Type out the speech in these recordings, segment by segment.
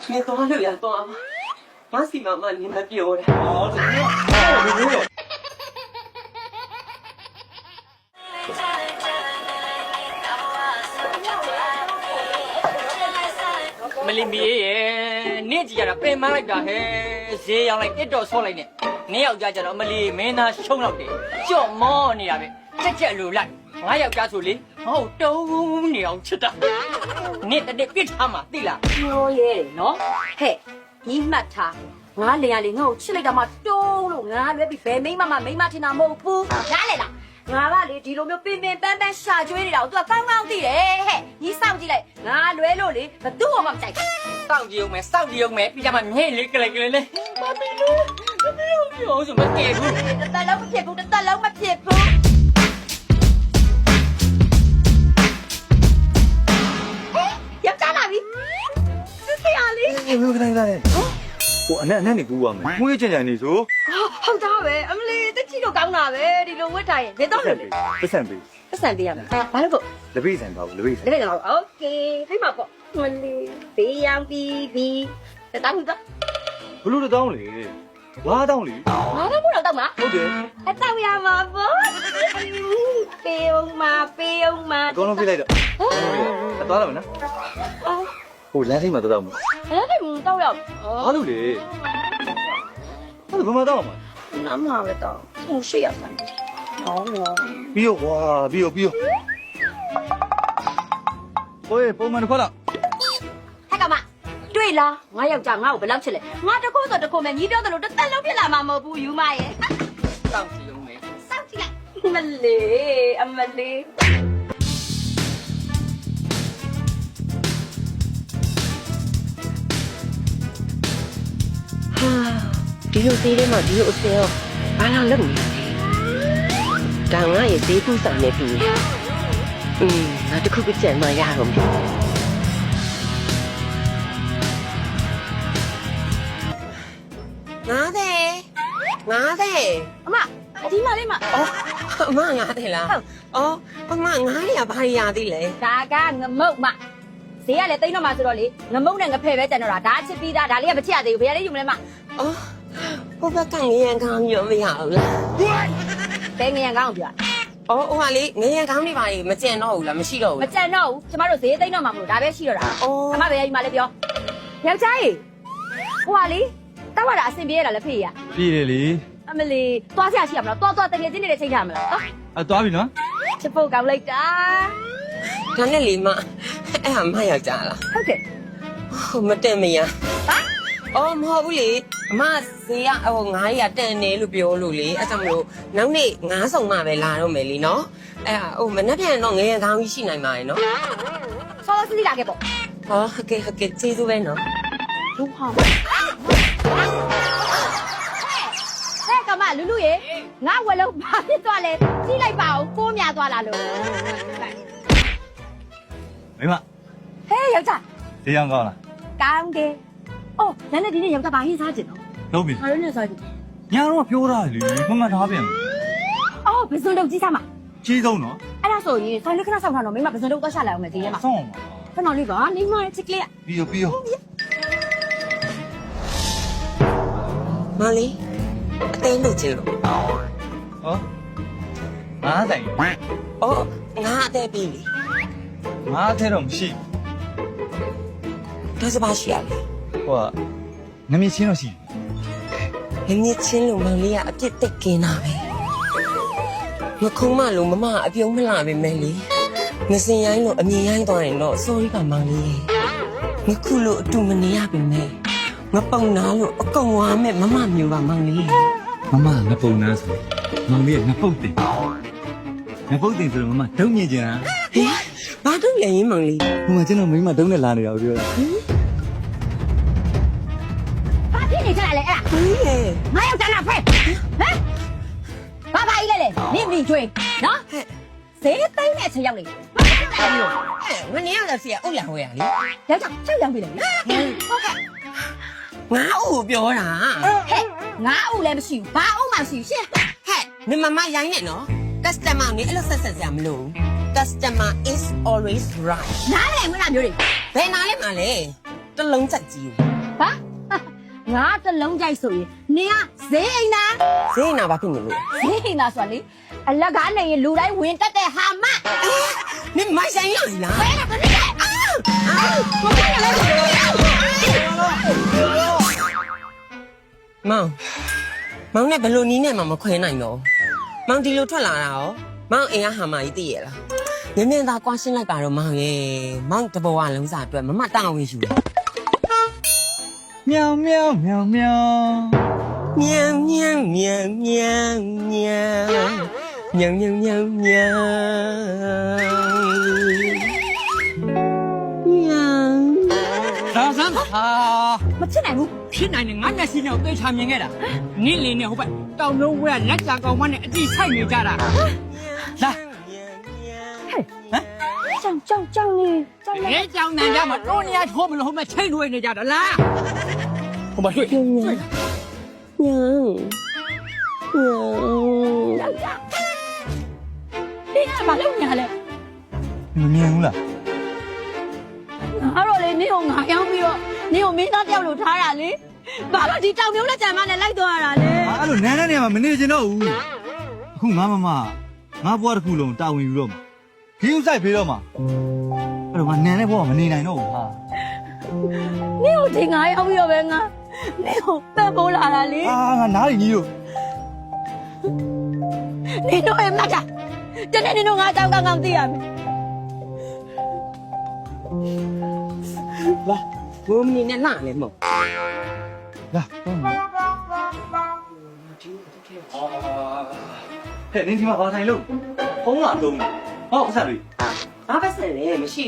你多留言多吗？我是妈妈，你们丢的。哦，这个，哦，မလီမီရဲ့နေ့ကြည့်ရတာပင်မလိုက်တာဟဲ့ဈေးရောက်လိုက်တစ်တော်ဆော့လိုက်နဲ့နေ့ယောက်ျားကျတော့မလီမင်းသားရှုံးတော့တယ်ကြော့မောနေတာပဲချက်လူလိုက်ငါယောက်ျားဆိုလေဟုတ်တုံးနေအောင်ချစ်တာနေ့တနေ့ပြစ်ထားမှာသိလား ပြောရဲနော်ဟဲ့ဒီမှတ်ထားငါလေရလေငါ့ကိုချစ်လိုက်တာမှတုံးလို့ငါလွဲပြီးဘယ်မိမမိမထင်တာမဟုတ်ဘူးနားလေလားငါကလေဒီလိုမျိုးပင်ပန်းပန်းရှာကျွေးနေတာကို तू ကကောင်းကောင်းသိတယ်ဟဲ့ညီစောင့်ကြည့်လိုက်ငါလွဲလို့လေဘသူ့မှမကြိုက်ဘူး စောင့်ကြည့်အောင်မယ်စောင့်ကြည့်အောင်မယ်ပြီးကြမှာမြဲလေးကလေးကလေးလေးမပီလို့ပြောဆိုမကဲဘူး တသက်လုံးမဖြစ်ဘူးတသက်လုံးမဖြစ်ဘူးရကြလာပြီစစ်စရာလေး ဘယ်လိုလဲဟိုအနဲ့နေကူပါမယ်မွေးကြင်ကြင်နေဆို ဟုတ်သားပဲအမလေးတက်ချီတော့ကောင်းတာပဲဒီလိုဝတ်ထားရင်ဘယ်တော့လဲ ပတ်စံပေး ပတ်စံပေးရမယ်ဘာလို့ကို လက်ပိတ်ဆိုင်ပါဘူးလက်ပိတ်ဆိုင် ဒါလည်းတော့โอเคဖိမပေါ့မလေးဘေးရောင်ပြီးတောင်းတော့ ဘလို့တောင်းလေဘာတောင်းလေ ငါတော့ဘုတော့တောင်းမလား ဟုတ်တယ် အတောင်းရမှာပေါ့ပေးအောင်မ အကုန်လုံးပြလိုက်တော့သွားတော့မယ်နော်ဟိုလမ်းထိပ်မှာတော့မယ် အဲ့ဒါမတောင်းရ ဘာလို့လဲအဲ့ဒါဘာမှတောင်းမှာ နားမှာပဲတောင်းဟိုရှိရဆိုင်ဟောနော် ပြီးရောကွာပြီးရောဟိုပုံမှန်တစ်ခွက်လောက် ဟဲ့ကမတွေ့လားငါယောက်ျားငါ့ကိုဘယ်လောက်ချစ်လဲငါတခုဆိုတခုမဲ့ညီပြောသလိုတစ်သက်လုံးဖြစ်လာမှာမဟုတ်ဘူးယူမရဲ့ စောင့်ကြည့်အောင်မယ် စောင့်ကြည့်လိုက်မလေးအမလေးဟာဒီလိုသေးတယ်မဒီလိုအစင်ရောဘာလာလုပ်နေလဲဒါငါရဲ့သေးကူးဆောင်နေပြီငါတခုကကြံမရတော့ဘူး90အမအဒီမလေးမ အော်အမ90လားအော်အမ900ဘာရသေးလဲ ဒါကငမုတ်မဈေးကလည်းတိတ်တော့မှဆိုတော့လေငမုတ်နဲ့ငဖဲ့ပဲကြံတော့ဒါချစ်ပြီးသားဒါလေးကမချစ်ရသေးဘူးဘယ်ရလေးယူမလဲမ အော်ဟိုဘက်ကငရံကောင်းရောမရဘူးလား ဘယ်ငရံကောင်းပြော အော်ဟိုဟာလေငရံကောင်းနေပါလေမကြံတော့ဘူးလားမရှိတော့ မ ဘူး ကြံတော့ဘူးကျမတို့ဈေးသိမ့်တော့မှမလို့ဒါပဲရှိတော့တာ အော် အမဘယ်ရယူမလဲပြောယောက်ျားကြီးဟိုဟာလေတောက်ရတာအဆင်ပြေရတာလည်းဖေးရ ပြည်တယ်လေ အမလီသွားစရာရှိရမလားသွားတကယ်ချင်းနေတဲ့ချိန်ထားမလားနော် သွားပြီနော် ချစ်ဖို့ကောင်းလိုက်တာ ဒါနဲ့လေမအဲ့ဟာမယောက်ျားလား ဟုတ်တယ် ဟိုမတင်မရ ဟာ အော်မဟုတ်ဘူးလေအမဈေးကဟို900တန်နေလို့ပြောလို့လေအဲ့ကြောင့်မလို့နောက်နေ့9ဆောင်မှပဲလာတော့မယ်လीနော်အဲ့ဟာဟိုမနှက်ပြန်တော့ငရံကောင်းကြီးရှိနိုင်ပါရဲ့နော် စောစီးလာခဲ့ပေါ့ ဟောဟုတ်ကဲ့ကျေးဇူးပဲနော် ဘူးဟာဟဲ့ကမလူလူရေငါဝက်လုံးဘာဖြစ်သွားလဲကြီးလိုက်ပါဦးကိုးများသွားလားလို့ မိမ ဟဲ့ယောက်ျား ဈေးရောင်းကောင်းလား ကောင်းတယ်အော်လည်းနဲ့ဒီနေ့ယောက်ျားဘာဟင်းစားကျင်တော့ လုံးပြီ ငါတို့နဲ့စားကျင် ညာတော့ပြောတာလေမမှန်ထားပြန် အော်ဘယ်စုံတော့ကြီးစားမှာ ကြီးဆုံးနော် အဲ့ဒါဆိုရင်ဆိုင်လေးခဏဆောက်ထားတော့မိမဘယ်စုံတော့သွားရှာလိုက်အောင်မယ်ဒီထဲမှာ ဆောင်းပါ ခဏလေးပါနေမချစ်ကလေး ပြီးရော မလေးအသေးလို့ချင်လို့ ဟောငါးတိုင် အော်ငါအသေးပြီလေ ငါးထဲတော့မရှိ ဒါစပါရှိရလေ ဟိုကငမြချင်းတော့ရှိ ငမြချင်းလို့မလေးကအပြစ်တက်ကင်းတာပဲမခုံးမလို့မမအပြုံးမလာပဲမယ်လေငစင်ရိုင်းလို့အမြင်ရိုင်းသွားရင်တော့ sorry ပါမောင်လေးငခုလို့အတူမနေရပါနဲ့ငပုံနာလို့အကုန်ဝါမဲ့မမမျိုးပါမောင်လေး မမငပုတ်နာဆိုမောင်လေးကငပုတ်တင်ငပုတ်တင်ဆိုတော့မမဒုံမြင်ကြတာ ဟေးဘာတို့လဲရင်မောင်လေး ဟိုမှာကျွန်တော်မိမဒုံနဲ့လာနေတာကိုပြောတာ ဘာဖြစ်နေကြလဲအဲ့ဒါ ဟေးလေ ငါယောက်ျားလားဖဲဟမ်ဘာဘာကြီးလဲနေမီကျွေးနော်ဈေးသိမ့်တဲ့အချိန်ရောက်နေဘာဖြစ်လဲလို့ ငါနေရတဲ့စီကအုတ်လာဟိုရလေ ယောက်ျားချက်ရောက်ပြီလေဟုတ်ကဲ့ ငါ့ကိုပြောတာ ဟဲ့ငါ့ဦးလည်းမရှိဘူးဘာအုံးမှမရှိဘူးရှင်း ဟဲ့မမမရိုင်းနေနော် customer နေအဲ့လိုဆက်စရာမလို customer is always right နားလည်းဝင်လာမျိုးတွေ ဘယ်နာလဲမလဲတလုံးချက်ကြီး ဟ ဟာငါတလုံးကြိုက်ဆိုရင်နင်ကဈေးအိမ်သား ဈေးနာဘာဖြစ်နေလို့ ဈေးအိမ်သားဆိုတာလေအလက်ကားနေရင်လူတိုင်းဝင်တက်တဲ့ဟာမ နင်မိုက်ဆိုင်ရလား ဘယ်နဲ့ဘယ်နဲ့ မောင်မောင်နဲ့ဘလို့နီးနဲ့မှမခွဲနိုင်တော့မောင်ဒီလိုထွက်လာတာရောမောင်အိမ်ကဟာမကြီးသိရလားမြင်းမြင်းသားကွာရှင်းလိုက်ပါတော့မောင်ရဲ့မောင်တဘဝလုံးစားအတွက်မမတောင်းဝင်ယူတယ် 喵喵喵喵。 喵喵喵喵喵喵喵喵喵喵。 ဒါစမ်းဟာ မချစ်နိုင်ဘူး ဖြစ်နိုင်တယ်ငါမျက်စိနဲ့ကိုသိချာမြင်ခဲ့တာနင့်လေနဲ့ဟိုဘက်တောင်လုံးဝဲလက်ချာကောင်မနဲ့အတိဆိုင်နေကြတာလာ ကြောင်နေကြောင်နေ အဲကြောင်နန်ကြမှာတော့နေရာထိုးမလို့ဟိုမှာချိန်လွှဲနေကြတာလားဟိုမှာတွေ့ 喵喵。 ဒီကဘာလုပ်နေရလဲ 你们面红了？ ငါတော့လေနင့်ကိုငါရောက်ပြီးတော့နင့်ကိုမင်းသားတယောက်လို့ထားတာလေဘာလို့ဒီတောင်ပြုံးလက်ကြမ်းမနဲ့လိုက်သွားရတာလဲ 啊，那奶奶呢嘛，没那劲喽。အခုငါမမငါဘွားတစ်ခုလုံးတာဝန်ယူတော့မှာခင်းဥဆိုင်ပေးတော့မှာအဲ့တော့ငါနန်တဲ့ဘွားကမနေနိုင်တော့ဘူးဟာ နင့်ကိုဒီငါရောက်ပြီးတော့ပဲငါနင့်ကိုပက်ပိုးလာတာလေ အာငါနားရည်ကြီးတို့ နင်တို့ရဲ့မတ်တာတနေ့နင်တို့ငါတောင်းကောင်းကောင်းသိရမယ် လာဘုံမင်းနဲ့လာလေမောင် လာတော့မှာဟဲ့နင်းဒီမှာဘာဆိုင်လို့ဖုံးလာတော့ဟောပတ်စံတွေ ဘာပဲဆက်လဲမရှိ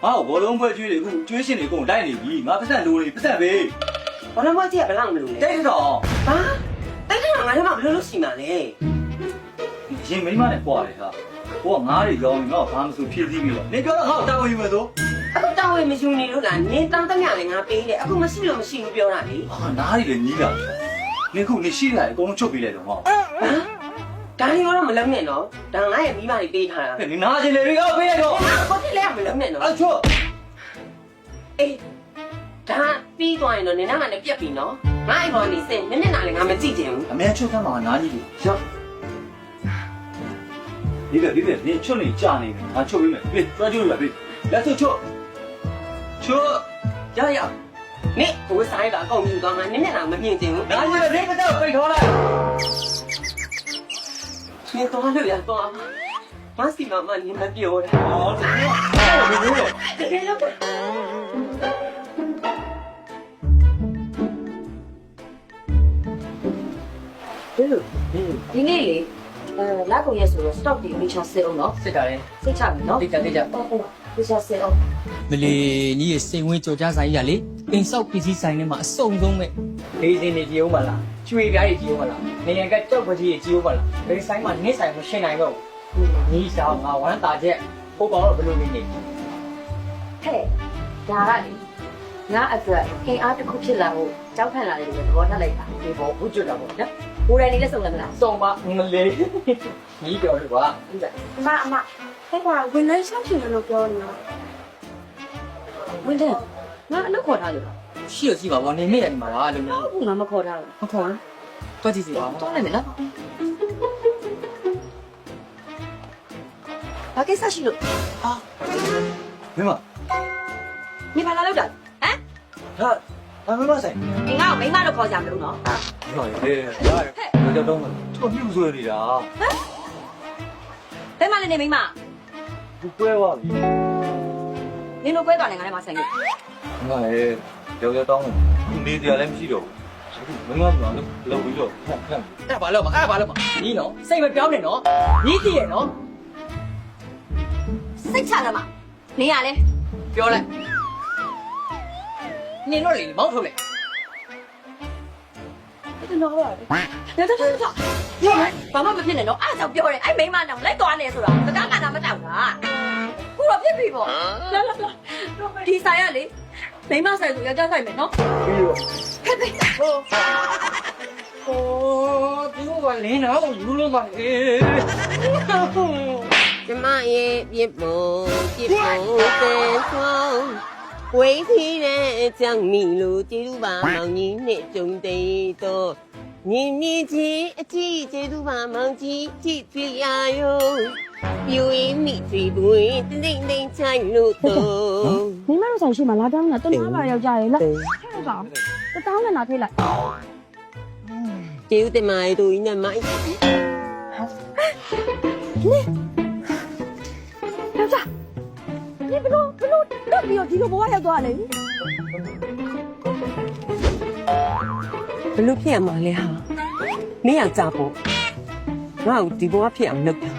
ငါ့ကိုဘောလုံးဖွဲ့ကျွေးတွေအခုကျွေးရှင်တွေအကုန်တိုက်နေပြီငါပတ်စံလိုနေပတ်စံပဲ ဘူးဘာလို့မကြည့်ဘယ်လောက်မလို့လဲ တိတ်တော့ ဟာအဲ့ဒါငါတို့ကဘယ်လိုလုပ်စီမှာလဲ ရင်မိမနဲ့ပွားတယ်ဟာဟိုကငါးတွေရောင်းနေတော့ဘာမှမဆိုဖြည့်စည်းပြီးတော့နင်ပြောတော့ငါ့ကိုတာဝန်ယူမယ်ဆို အခုတောင်းဝဲမယူနေလို့လားနင်းတောင်းတမရလည်းငါပေးတယ်အခုမရှိလို့မရှိဘူးပြောတာလေ ဟာနားတွေလည်းညီးတာနင်ခုနေရှိတယ်အကုန်လုံးချုပ်ပေးလိုက်တော့ဟော ဒါလေးတော့မလုံးနဲ့နော်ဒါငါရဲ့မိမတွေပေးထားတာ နင်နားချင်လေတွေကပေးရတော့ ဘာဖြစ်လဲမလုံးနဲ့နော် အချော အေးဒါပြီးသွားရင်တော့နင်ကလည်းပြက်ပြီနော်ငါ့အိမ်ပေါ်နေစင်နင်းနာလည်းငါမကြည့်ချင်ဘူး အမေချွတ်ခမ်းမှာနားကြီးလို့ရောဒီပဲနင်ချွတ်နေကြာနေပြီငါချုပ်ပေးမယ်ပြေးသွားကြည့်ရပြီလက်စွပ်ချွတ်ရရ နင်ကိုဆိုင်တာအကုန်ယူသွားမှနင်းနာမမြင်ချင်ဘူး နားကြီးပဲနင်ကတော့ပိတ်ထောလိုက် နင်တော့လို့ရတော့မစီမမနင်မပြောတာ ဟောတယ်ဘယ်လိုလဲ တကယ်လို့ဒီနေ့လေလက်ကုန်ရက်ဆိုတော့ stock တွေမိချစစ်အောင်နော် စစ်ကြတယ် စိတ်ချပြီနော် တိတ်ကြ ဟုတ်ဟုတ်မိချစစ်အောင် မလီညီရဲ့စိန်ဝင်းကြော်ကြားဆိုင်ကြီးကလေအိမ်ဆောက်ပစ္စည်းဆိုင်ထဲမှာအစုံဆုံးပဲဒေးစင်းနေကြည့်အောင်ပါလားကျွေပြားကြီးကြည့်အောင်ပါလားနေရန်ကကြောက်ပကြီးကြည့်အောင်ပါလားဘယ်ဆိုင်မှာနစ်ဆိုင်မရှင်းနိုင်တော့ညီဆောင်ငါဝမ်းတာချက်ဟုတ်ပါတော့ဘယ်လိုနေနေ ဟဲ့ဒါကလေငါအတွက်ခင်အားတစ်ခုဖြစ်လာဖို့ကြောက်ခံလာတယ်လို့သဘောထားလိုက်တာ ဒီဘောဘူးကျွတ်တာပေါ့နော် ကိုယ်တိုင်လေးလက်ဆောင်လည်းမလား စုံမမလေးညီပြောလို့ကွာ အမဟဲ့ကွာဝင်လိုက်ဆောင်ရှင်လို့ပြောနေတော့ဝင်တယ်ငါအလုပ်ခေါ်ထားလို့ ရှိရစီပါဘောနေမိရတယ်မှာလားလို့မျိုး ဟုတ်ငါမခေါ်ထားဘူး မခေါ်ဘူးတွက်ကြည့်စီပါ တောင်းလိုက်မယ်နော်ဘာကိစ္စရှိလို့ မင်းမ နေပါလာလောက်တာဟမ် ဟာမင်းမဆိုင် ငါ့ကိုမိမလို့ခေါ်ကြမလို့နော် ဟုတ်ရဲ့ရတယ်တော့ထွတ်မြူဆွဲနေတာ ဘယ်မှလည်းနေမိမ ဘူးကွဲသွားပြီ နင်တို့ကွဲသွားတယ်ငါလည်းမဆိုင်ဘူး ငါရဲ့ရောက်တောင်းနေတရားလည်းမရှိတော့ဘူးမင်းကတော့လောက်ပြီးတော့ဖက် အဲ့ဘာလို့မအဲ့ဘာလို့မညီနော်စိတ်မပြောင်းနဲ့နော်ညီတည်ရဲ့နော် စိတ်ချတယ်မနေရလဲ ပြောလိုက်နင်တို့လေမောင်းထုတ်လိုက် တော်တော်ပါလေဘာမှမဖြစ်နဲ့နော်အားကြောင့်ပြောတယ်အဲ့မိမတောင်လိုက်သွားနေဆိုတာတကားကနာမတောက်တာခုတော့ဖြစ်ပြီပေါ့လာဒီဆိုင်ရလေမိမဆိုင်ဆိုရကြဆိုင်မယ်နော် ပြီးတော့ ဟဲ့ဟို ဟိုဒီကလင်းတော့ယူလို့မအေး ကျမရဲ့ပြစ်ဖို့တဲ့ဆုံး ဝေးသေးတဲ့ကြောင့်မီလို့ကျေးဇူးပါမောင်ကြီးနဲ့ကြုံတဲ့တော့ညီညီချင်းအကြည့်ကျေးဇူးပါမောင်ကြီးကြည့်ပြရရောပြွေးမိစီတွင်တိတ်တိတ်ချိုင်လို့တော့ မိမတို့ဆိုင်ရှိမှလာတောင်းတာတနာပါယောက်ျားရေလားဟဲ့ကောင်တတောင်းနဲ့နာထိလိုက် ကျေးဇူးတင်ပါတယ်တို့ကြီးနဲ့မိုင်း ယောက်ျားဒီဘလို့တက်ပြီးတော့ဒီလိုဘဝရောက်သွားလေ ဘလို့ဖြစ်ရမှာလဲဟာမင်းယောက်ျားပေါ့ငါ့ကိုဒီဘဝဖြစ်အောင်လုပ်တာ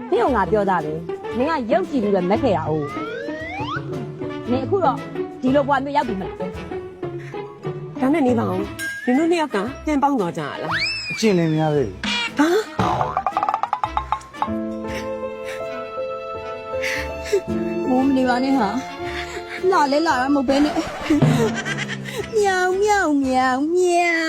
ဒီအောင်ငါပြောတာပဲနင်ကရုပ်ကြည့်ပြီးပဲမက်ခဲ့ရအောင်နင်အခုတော့ဒီလိုဘဝမျိုးရောက်ပြီမလား ဒါနဲ့နေပါအောင်ဒီလိုနှစ်ယောက်ကပြန်ပေါင်းသွားကြရလား အချင်းလင်းများပဲ ဟာ မိုးမနေပါနဲ့ဟာလာလဲလာတာမဟုတ်ပဲနဲ့မြောင်မြောင်မြောင်မြောင်